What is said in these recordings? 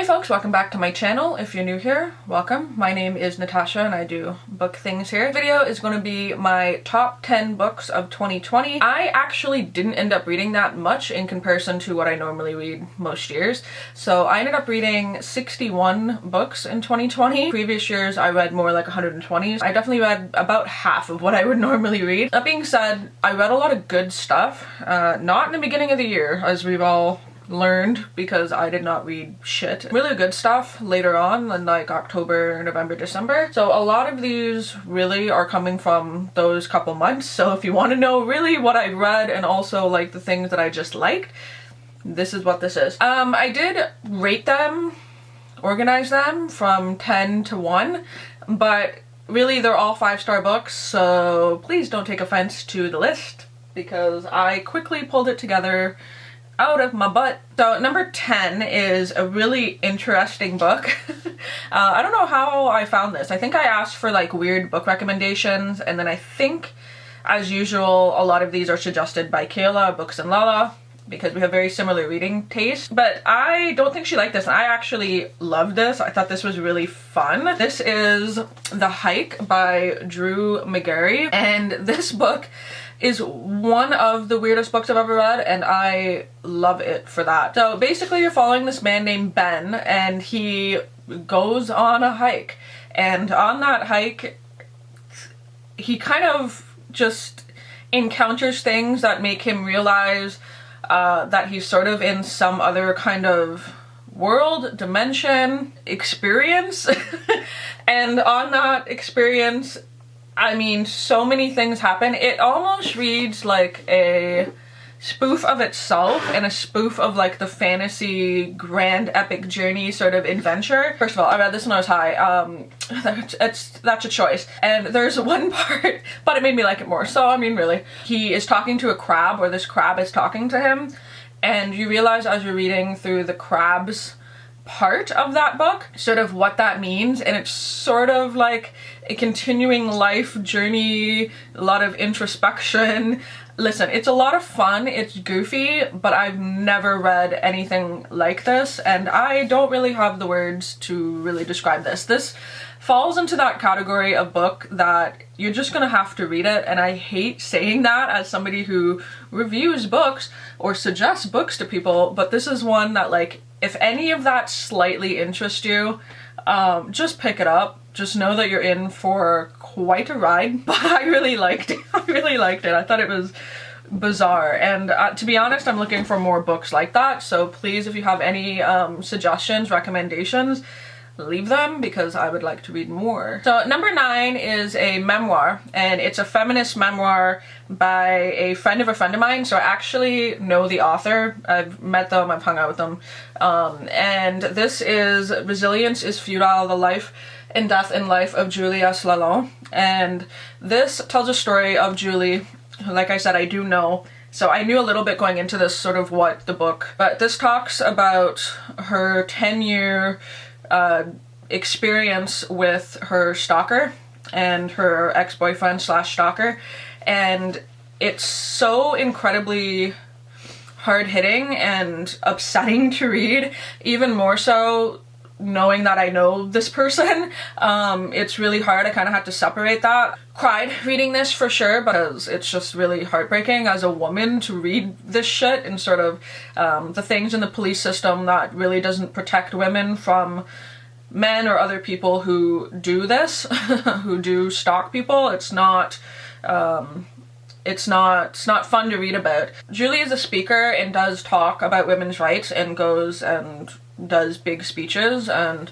folks, welcome back to my channel. If you're new here, welcome. My name is Natasha and I do book things here. This video is going to be my top 10 books of 2020. I actually didn't end up reading that much in comparison to what I normally read most years. So I ended up reading 61 books in 2020. Previous years I read more like 120. I definitely read about half of what I would normally read. That being said, I read a lot of good stuff. Not in the beginning of the year, as we've all learned, because I did not read shit. Really good stuff later on in like October, November, December. So a lot of these really are coming from those couple months. So if you want to know really what I read and also like the things that I just liked, this is what this is. I did rate them, organize them from 10 to 1, but really they're all 5-star books, so please don't take offense to the list because I quickly pulled it together out of my butt. So number 10 is a really interesting book. I don't know how I found this. I think I asked for like weird book recommendations, and then I think, as usual, a lot of these are suggested by Kayla, Books and Lala, because we have very similar reading taste. But I don't think she liked this, and I actually loved this. I thought this was really fun. This is The Hike by Drew McGarry, and this book is one of the weirdest books I've ever read, and I love it for that. So basically you're following this man named Ben, and he goes on a hike, and on that hike he kind of just encounters things that make him realize that he's sort of in some other kind of world, dimension, experience. And on that experience, I mean, so many things happen. It almost reads like a spoof of itself and a spoof of like the fantasy grand epic journey sort of adventure. First of all, I read this when I was high. That's a choice. And there's one part, but it made me like it more. So I mean, really, he is talking to a crab, or this crab is talking to him, and you realize as you're reading through the crab's part of that book sort of what that means, and it's sort of like a continuing life journey, a lot of introspection. Listen, it's a lot of fun, it's goofy, but I've never read anything like this, and I don't really have the words to really describe this. This falls into that category of book that you're just gonna have to read it, and I hate saying that as somebody who reviews books or suggests books to people, but this is one that, like, if any of that slightly interests you, just pick it up. Just know that you're in for quite a ride. But I really liked it. I really liked it. I thought it was bizarre, and to be honest, I'm looking for more books like that. So please, if you have any suggestions, recommendations, leave them, because I would like to read more. So number 9 is a memoir, and it's a feminist memoir by a friend of mine. So I actually know the author. I've met them, I've hung out with them. And this is Resilience is Futile, The Life and Death and Life of Julia Slalom. And this tells a story of Julie, who, like I said, I do know. So I knew a little bit going into this, sort of what the book, but this talks about her 10-year experience with her stalker and her ex-boyfriend slash stalker, and it's so incredibly hard-hitting and upsetting to read, even more so knowing that I know this person. It's really hard. I kind of had to separate that. Cried reading this for sure, because it's just really heartbreaking as a woman to read this shit, and sort of the things in the police system that really doesn't protect women from men or other people who do this, who do stalk people. It's not fun to read about. Julie is a speaker and does talk about women's rights and goes and does big speeches, and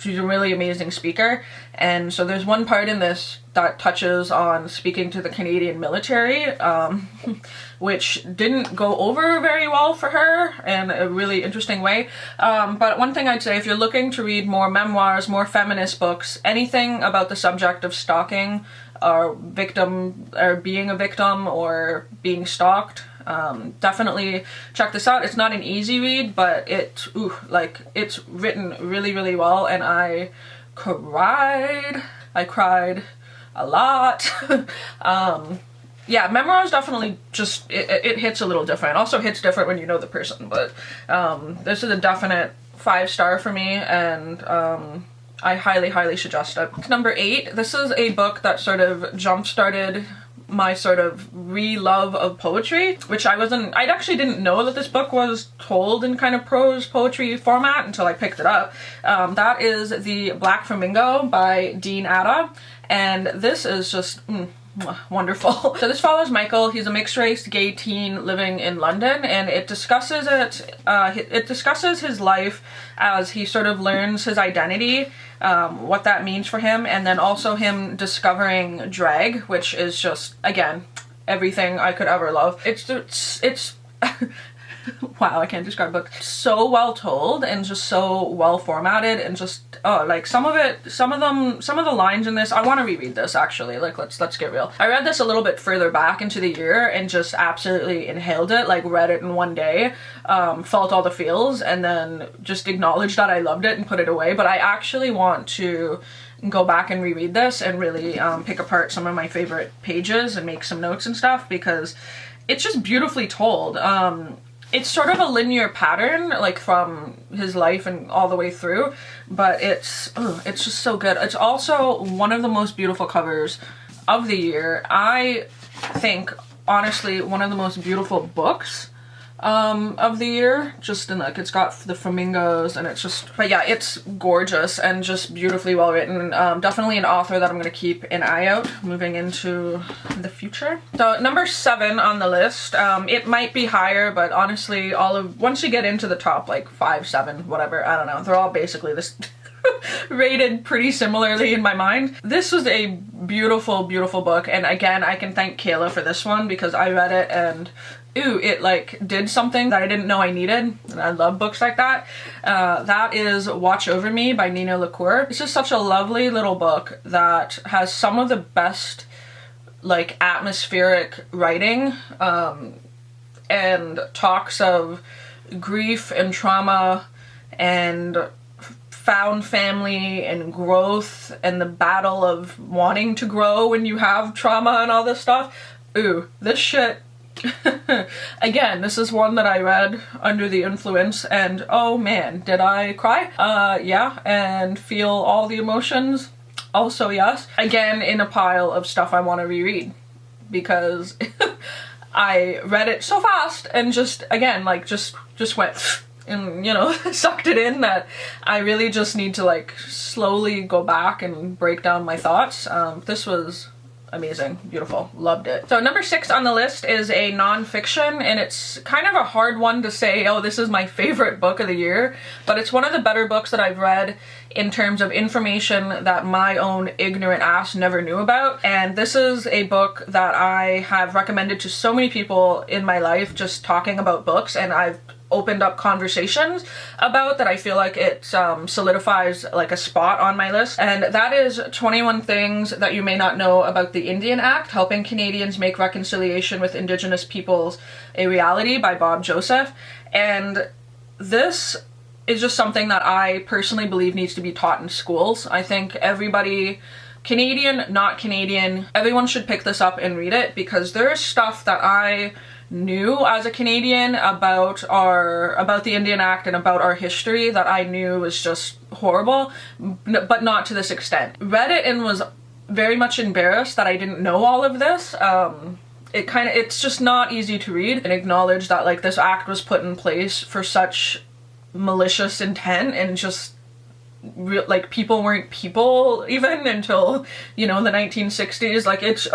she's a really amazing speaker. And so there's one part in this that touches on speaking to the Canadian military, which didn't go over very well for her in a really interesting way. But one thing I'd say, if you're looking to read more memoirs, more feminist books, anything about the subject of stalking or victim, or being a victim or being stalked, definitely check this out. It's not an easy read, but it's written really, really well, and I cried a lot. Yeah, memoir is definitely just, it hits a little different. It also hits different when you know the person, but this is a definite 5-star for me, and I highly suggest it. Number 8, this is a book that sort of jump-started my sort of re-love of poetry, which I actually didn't know that this book was told in kind of prose poetry format until I picked it up. That is the Black Flamingo by Dean Atta, and this is just wonderful. So this follows Michael. He's a mixed-race gay teen living in London, and it discusses his life as he sort of learns his identity, what that means for him, and then also him discovering drag, which is just, again, everything I could ever love. It's wow, I can't describe a book. So well told and just so well formatted, and just like some of the lines in this, I want to reread this actually. Like let's get real. I read this a little bit further back into the year and just absolutely inhaled it, like read it in one day, felt all the feels, and then just acknowledged that I loved it and put it away. But I actually want to go back and reread this and really pick apart some of my favorite pages and make some notes and stuff, because it's just beautifully told. It's sort of a linear pattern, like from his life and all the way through, but it's just so good. It's also one of the most beautiful covers of the year. I think, honestly, one of the most beautiful books of the year, just in like, it's got the flamingos, and it's just, but yeah, it's gorgeous and just beautifully well written. Definitely an author that I'm gonna keep an eye out moving into the future. So number 7 on the list, it might be higher, but honestly, once you get into the top like 5, 7, whatever, I don't know, they're all basically this rated pretty similarly in my mind. This was a beautiful book, and again, I can thank Kayla for this one, because I read it and it like did something that I didn't know I needed, and I love books like that. That is Watch Over Me by Nina LaCour. This is such a lovely little book that has some of the best like atmospheric writing, and talks of grief and trauma and found family and growth and the battle of wanting to grow when you have trauma and all this stuff. This shit. Again, this is one that I read under the influence, and oh man, did I cry? Yeah, and feel all the emotions. Also, yes. Again, in a pile of stuff I want to reread, because I read it so fast and just, again, like just went and, you know, sucked it in, that I really just need to like slowly go back and break down my thoughts. This was amazing, beautiful, loved it. So number 6 on the list is a non-fiction, and it's kind of a hard one to say, oh, this is my favorite book of the year, but it's one of the better books that I've read in terms of information that my own ignorant ass never knew about. And this is a book that I have recommended to so many people in my life, just talking about books, and I've opened up conversations about that. I feel like it solidifies like a spot on my list, and that is 21 Things That You May Not Know About the Indian Act, Helping Canadians Make Reconciliation with Indigenous Peoples a Reality by Bob Joseph. And this is just something that I personally believe needs to be taught in schools. I think everybody, Canadian, not Canadian, everyone should pick this up and read it, because there is stuff that I knew as a Canadian about the Indian Act and about our history that I knew was just horrible, but not to this extent. Read it and was very much embarrassed that I didn't know all of this. It's just not easy to read and acknowledge that like this act was put in place for such malicious intent, and just like people weren't people even until, you know, the 1960s. Like it's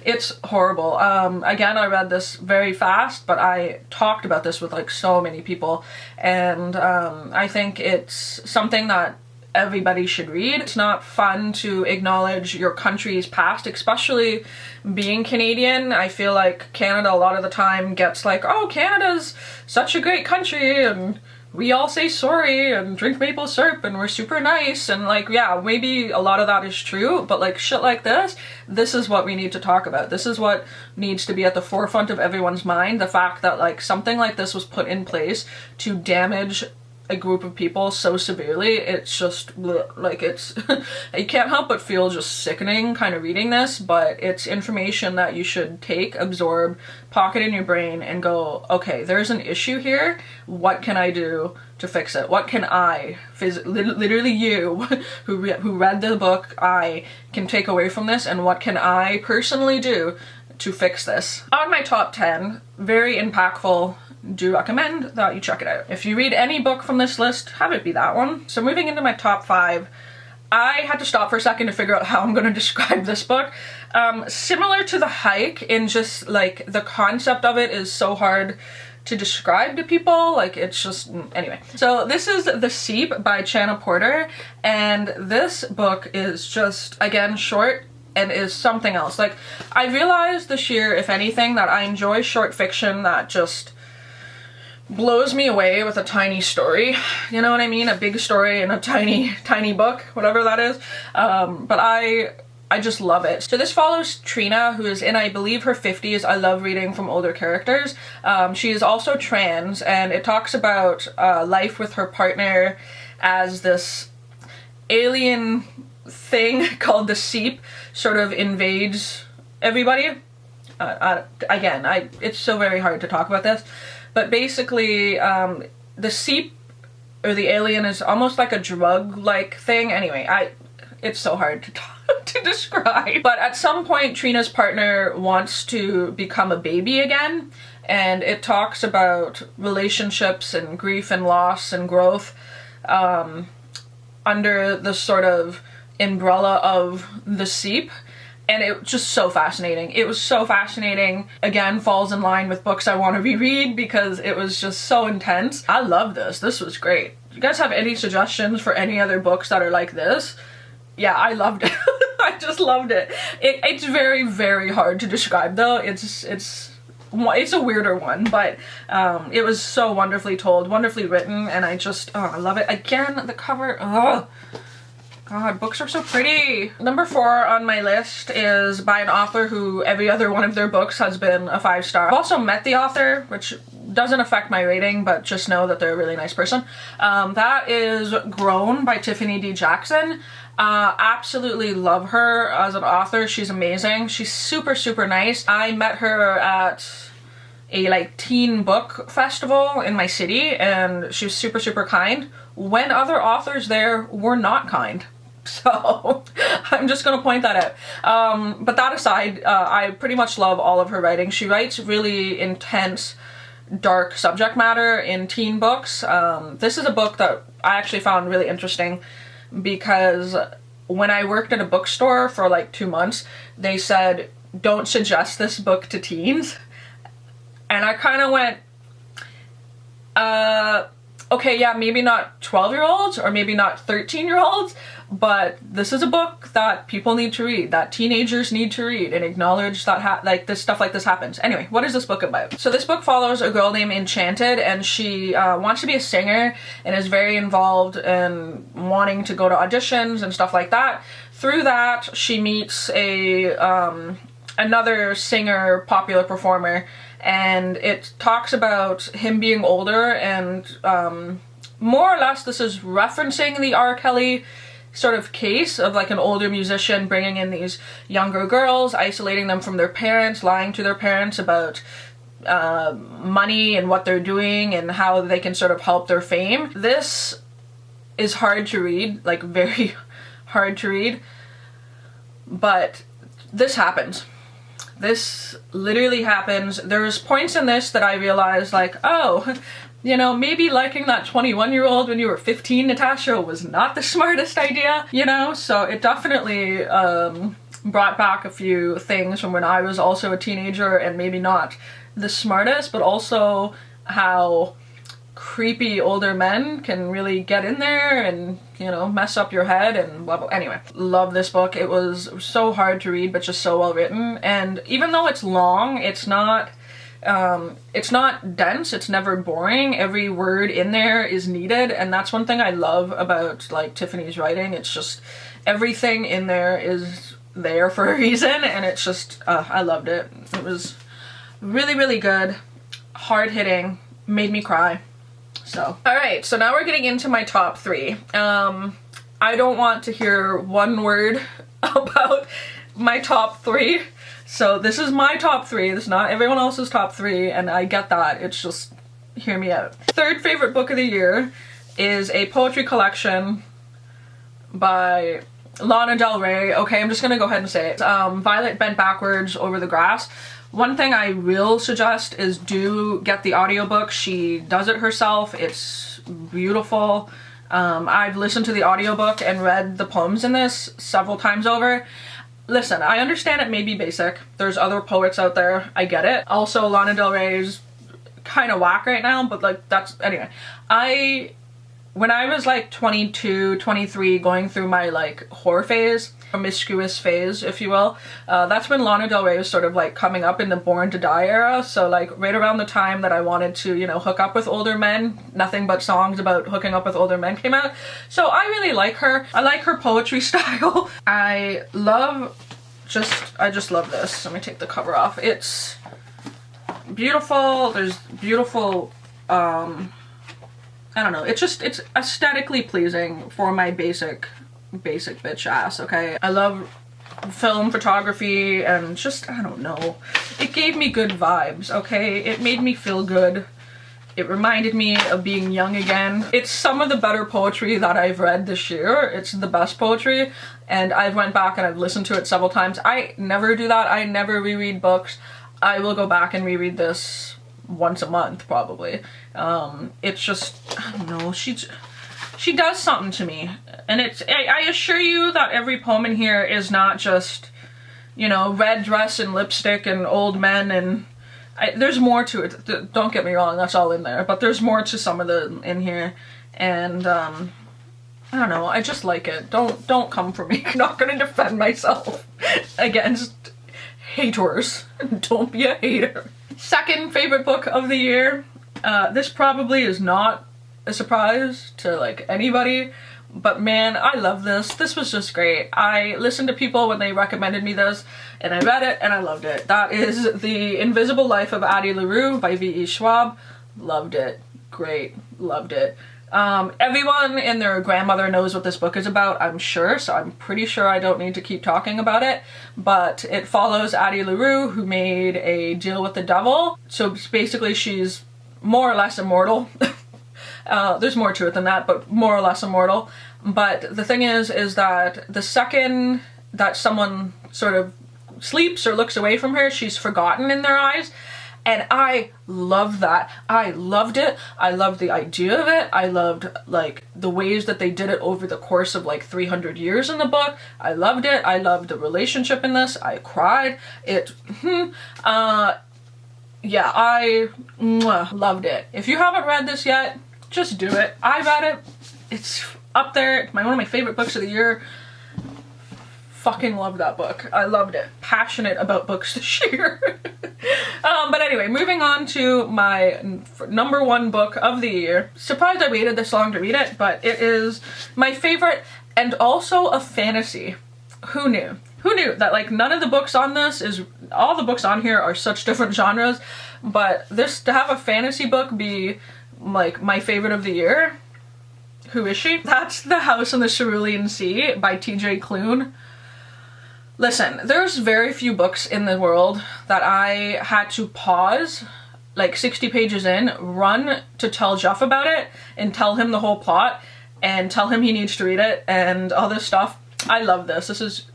it's horrible. Again, I read this very fast, but I talked about this with like so many people, and I think it's something that everybody should read. It's not fun to acknowledge your country's past, especially being Canadian. I feel like Canada a lot of the time gets like, oh, Canada's such a great country, and we all say sorry and drink maple syrup and we're super nice, and like, yeah, maybe a lot of that is true, but like shit like this is what we need to talk about. This is what needs to be at the forefront of everyone's mind. The fact that like something like this was put in place to damage a group of people so severely, it's just like, it's you can't help but feel just sickening kind of reading this, but it's information that you should take, absorb, pocket in your brain, and go, okay, there's an issue here, what can I do to fix it? What can I, literally you, who read the book, I can take away from this, and what can I personally do to fix this? On my top 10, very impactful, do recommend that you check it out. If you read any book from this list, have it be that one. So moving into my top 5, I had to stop for a second to figure out how I'm going to describe this book. Similar to The Hike, in just like the concept of it is so hard to describe to people, like it's just, anyway. So this is The Seep by Channa Porter, and this book is just, again, short and is something else. Like, I realized this year, if anything, that I enjoy short fiction that just blows me away with a tiny story. You know what I mean? A big story in a tiny book, whatever that is. But I just love it. So this follows Trina, who is in, I believe, her 50s. I love reading from older characters. She is also trans, and it talks about life with her partner as this alien thing called the Seep sort of invades everybody. Again, it's so very hard to talk about this. But basically, the Seep, or the alien, is almost like a drug-like thing. Anyway, it's so hard to describe. But at some point, Trina's partner wants to become a baby again, and it talks about relationships and grief and loss and growth under the sort of umbrella of the Seep. And it was just so fascinating. It was so fascinating. Again, falls in line with books I want to reread because it was just so intense. I love this. This was great. Do you guys have any suggestions for any other books that are like this? Yeah, I loved it. I just loved it. It's very, very hard to describe though. It's a weirder one, but it was so wonderfully told, wonderfully written, and I love it. Again, the cover, God, books are so pretty. Number 4 on my list is by an author who every other one of their books has been a 5-star. I've also met the author, which doesn't affect my rating, but just know that they're a really nice person. That is Grown by Tiffany D. Jackson. Absolutely love her as an author. She's amazing. She's super, super nice. I met her at a teen book festival in my city, and she was super, super kind when other authors there were not kind. So I'm just gonna point that out. But that aside, I pretty much love all of her writing. She writes really intense, dark subject matter in teen books. This is a book that I actually found really interesting because when I worked at a bookstore for like 2 months, they said, don't suggest this book to teens. And I kind of went, okay, yeah, maybe not 12-year-olds or maybe not 13-year-olds, but this is a book that people need to read, that teenagers need to read, and acknowledge that this stuff like this happens. Anyway, what is this book about? So this book follows a girl named Enchanted, and she wants to be a singer and is very involved in wanting to go to auditions and stuff like that. Through that, she meets another singer, popular performer, and it talks about him being older, and more or less this is referencing the R. Kelly sort of case of like an older musician bringing in these younger girls, isolating them from their parents, lying to their parents about money and what they're doing and how they can sort of help their fame. This is hard to read, like very hard to read, but this happens. This literally happens. There's points in this that I realized, like, oh, you know, maybe liking that 21-year-old when you were 15, Natasha, was not the smartest idea, you know? So it definitely brought back a few things from when I was also a teenager and maybe not the smartest, but also how creepy older men can really get in there and, you know, mess up your head and blah blah. Anyway, love this book. It was so hard to read, but just so well written. And even though it's long, it's not dense, it's never boring. Every word in there is needed, and that's one thing I love about like Tiffany's writing. It's just everything in there is there for a reason, and it's just I loved it. It was really, really good, hard-hitting, made me cry. So, alright, so now we're getting into my top 3. I don't want to hear one word about my top 3. So this is my top 3. This is not everyone else's top 3, and I get that. It's just, hear me out. Third favorite book of the year is a poetry collection by Lana Del Rey. Okay, I'm just gonna go ahead and say it. Violet Bent Backwards Over the Grass. One thing I will suggest is do get the audiobook. She does it herself. It's beautiful. I've listened to the audiobook and read the poems in this several times over. Listen, I understand it may be basic. There's other poets out there. I get it. Also, Lana Del Rey's kind of whack right now, but like that's, anyway. When I was like 22, 23, going through my like horror phase, promiscuous phase, if you will, that's when Lana Del Rey was sort of like coming up in the Born to Die era. So like right around the time that I wanted to, you know, hook up with older men, nothing but songs about hooking up with older men came out. So I really like her. I like her poetry style. I just love this. Let me take the cover off. It's beautiful. There's beautiful, I don't know. It's aesthetically pleasing for my basic bitch ass, okay? I love film photography and just, I don't know. It gave me good vibes, okay? It made me feel good. It reminded me of being young again. It's some of the better poetry that I've read this year. It's the best poetry, and I've went back and I've listened to it several times. I never do that. I never reread books. I will go back and reread this once a month, probably. It's just, I don't know, she does something to me. And I assure you that every poem in here is not just, you know, red dress and lipstick and old men, and there's more to it. Don't get me wrong, that's all in there, but there's more to some of them in here. And I don't know, I just like it. Don't come for me. I'm not gonna defend myself against haters. Don't be a hater. Second favorite book of the year. This probably is not a surprise to like anybody, but man, I love this. This was just great. I listened to people when they recommended me this, and I read it and I loved it. That is The Invisible Life of Addie LaRue by V.E. Schwab. Loved it. Great. Loved it. Everyone and their grandmother knows what this book is about, I'm sure, so I'm pretty sure I don't need to keep talking about it, but it follows Addie LaRue, who made a deal with the devil. So basically she's more or less immortal. There's more to it than that, but more or less immortal. But the thing is that the second that someone sort of sleeps or looks away from her, she's forgotten in their eyes. And I love that. I loved it. I loved the idea of it. I loved like the ways that they did it over the course of like 300 years in the book. I loved it. I loved the relationship in this. I cried. Yeah, I loved it. If you haven't read this yet, just do it. I read it. It's up there. It's one of my favorite books of the year. Fucking love that book. I loved it. Passionate about books this year. But anyway, moving on to my number one book of the year. Surprised I waited this long to read it, but it is my favorite and also a fantasy. Who knew? Who knew that like none of the books on this is, all the books on here are such different genres, but this, to have a fantasy book be like my favorite of the year. Who is she? That's The House in the Cerulean Sea by T.J. Klune. Listen, there's very few books in the world that I had to pause, like 60 pages in, run to tell Jeff about it and tell him the whole plot and tell him he needs to read it and all this stuff. I love this. This is,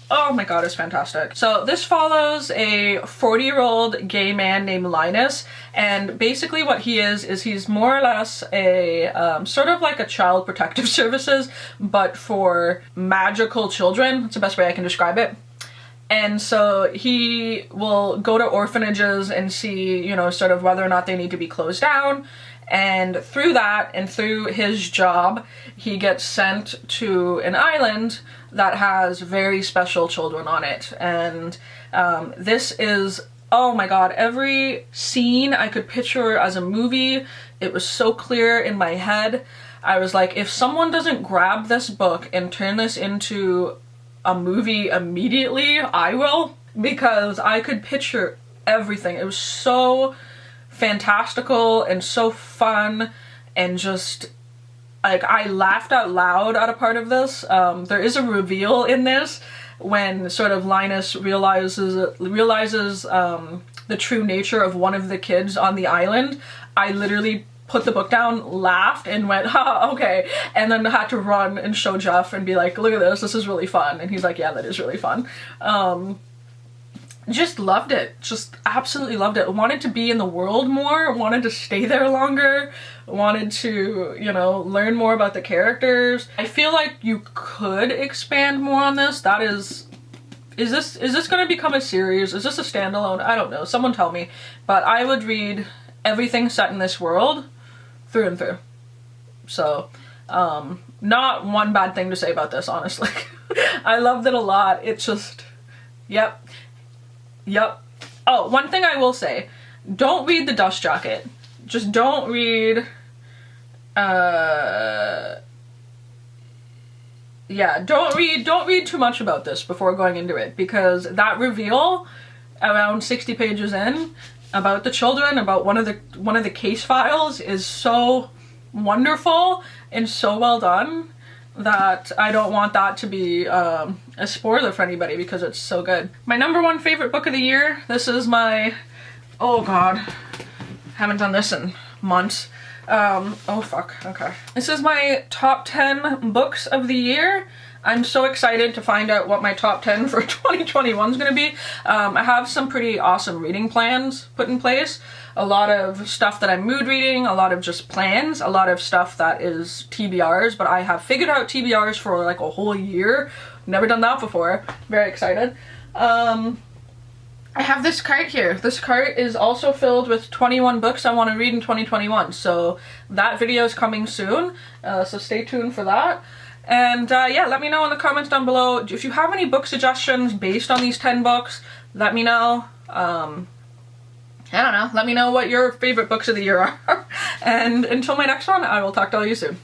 oh my god, it's fantastic. So this follows a 40-year-old gay man named Linus, and basically what he is he's more or less a sort of like a child protective services, but for magical children. That's the best way I can describe it. And so he will go to orphanages and see, you know, sort of whether or not they need to be closed down. And through that, and through his job, he gets sent to an island that has very special children on it. And this is, oh my god, every scene I could picture as a movie. It was so clear in my head. I was like, if someone doesn't grab this book and turn this into a movie immediately, I will, because I could picture everything. It was so fantastical and so fun, and just like I laughed out loud at a part of this. There is a reveal in this when sort of Linus realizes the true nature of one of the kids on the island. I literally put the book down, laughed, and went, ha, okay, and then had to run and show Jeff and be like, look at this is really fun, and he's like, yeah, that is really fun. Just loved it, just absolutely loved it. Wanted to be in the world more, wanted to stay there longer, wanted to, you know, learn more about the characters. I feel like you could expand more on this. That is this gonna become a series? Is this a standalone? I don't know, someone tell me. But I would read everything set in this world through and through. So, not one bad thing to say about this, honestly. I loved it a lot. It's just, yep. Oh, one thing I will say, don't read The Dust Jacket. Just don't read, yeah, don't read too much about this before going into it, because that reveal around 60 pages in about the children, about one of the case files, is so wonderful and so well done that I don't want that to be a spoiler for anybody, because it's so good. My #1 favorite book of the year. This is my, oh god, haven't done this in months. Oh fuck, okay. This is my top 10 books of the year. I'm so excited to find out what my top 10 for 2021 is gonna be. I have some pretty awesome reading plans put in place. A lot of stuff that I'm mood reading, a lot of just plans, a lot of stuff that is TBRs, but I have figured out TBRs for like a whole year. Never done that before. Very excited. I have this cart here. This cart is also filled with 21 books I want to read in 2021, so that video is coming soon, so stay tuned for that. And yeah, let me know in the comments down below if you have any book suggestions based on these 10 books. Let me know. I don't know, let me know what your favorite books of the year are. And until my next one, I will talk to all you soon.